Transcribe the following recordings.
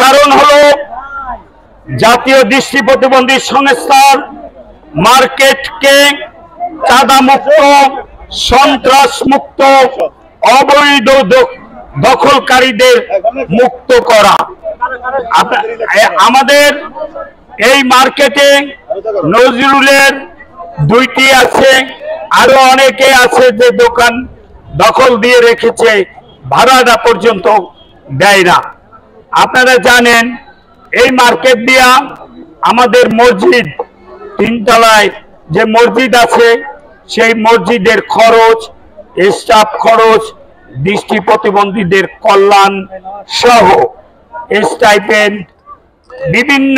কারণ হলো জাতীয় দৃষ্টি প্রতিবন্ধী সংস্থার মার্কেটকে চাঁদা মুক্ত, সন্ত্রাস মুক্ত, অবৈধ দখলকারীদের মুক্ত করা। আমাদের এই মার্কেটে নজরুলের 2টি আছে, আরো অনেকে আছে যে দোকান দখল দিয়ে রেখেছে, ভাড়াটা পর্যন্ত দেয় না। আপনারা জানেন এই মার্কেট দিয়া আমাদের মসজিদ, 3 তলায় যে মসজিদ আছে সেই মসজিদের খরচ, স্টাফ খরচ, দৃষ্টি প্রতিবন্ধীদের কল্যাণ সহ স্টাইপেন্ড, বিভিন্ন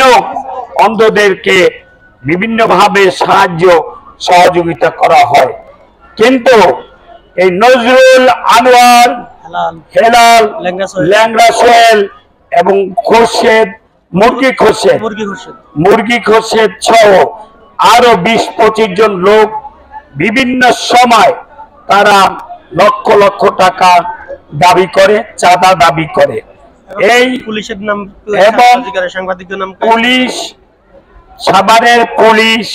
অন্ধদেরকে বিভিন্নভাবে সাহায্য সহযোগিতা করা হয়। কিন্তু এই নজরুল, আনোয়ার, হেলাল, ল্যাংড়া সোহেল এবং খোরশেদ, মুরগি খোরশেদ সহ আরো 20-25 জন লোক বিভিন্ন সময় তারা লক্ষ লক্ষ টাকা দাবি করে, চাঁদা দাবি করে। এই পুলিশের নাম এবং সাংবাদিকের নাম, পুলিশ, সাভারের পুলিশ,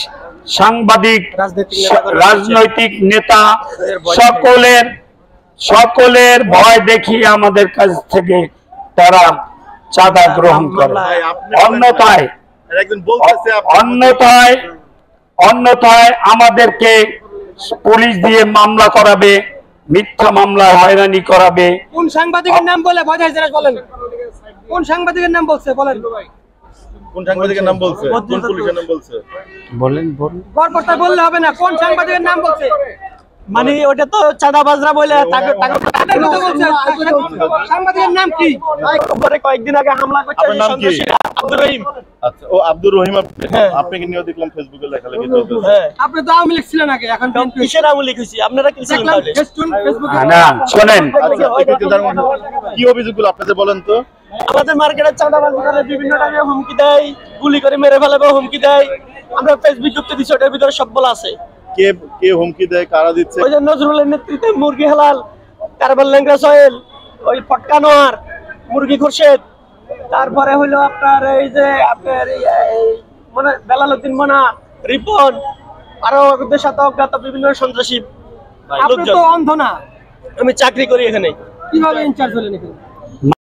সাংবাদিক, রাজনৈতিক নেতা সকলের ভয় দেখিয়ে আমাদের কাছ থেকে তারা চাঁদা গ্রহণ করে। অন্যথায় আমাদেরকে পুলিশ দিয়ে মামলা করাবে, মিথ্যা মামলা হয়রানি করাবে। কোন সাংবাদিকের নাম বলে বলেন? কোন সাংবাদিকের নাম বলছে বলেন? কোন সাংবাদিকের নাম বলছে? কোন পুলিশের নাম বলছে? বলেন। গড়পড়তা বললে হবে না, কোন সাংবাদিকের নাম বলছে? মানে ওটা তো চাঁদাবাজরা বলে সাংবাদিকের নাম কি? কয়েকদিন আগে হামলা করছে আব্দুর রহিম। আচ্ছা, ও আব্দুর রহিম, আপনি কি নিয়ে দেখলাম ফেসবুকে লেখালেখি চলতেছে। আপনি তো আওয়ামী লীগ ছিলেন আগে, এখন কিসের আওয়ামী লীগ হইছি? আপনারা কি ছিলেন তাহলে? না, শুনেন, কি অভিযোগগুলো আপনাদের বলেন তো। আমাদের মার্কেটের চাঁদাবাজরা বিভিন্ন টাইমে হুমকি দেয়, গুলি করে মেরে ফেলাবে হুমকি দেয়। আমরা ফেসবুক যুক্ত দিচ্ছি, ওটার ভিতরে সব বলা আছে। কে হুমকি দেয়, কারা দিচ্ছে? ওই যে নজরুলের নেতৃত্বে মুরগি হেলাল, তারপর ল্যাংড়া সোহেল, ওই ফটকা নোয়ার, মুরগি খোরশেদ, তারপরে হলো আপনার এই যে আপনার মানে বেলালউদ্দিন মোনা, রিপন, আরো ওদের সাথে অজ্ঞাত বিভিন্ন সন্ত্রাসী। আপনি তো অন্ধ না? আমি চাকরি করি এখানে। কিভাবে ইনচার্জ হলেন এখানে?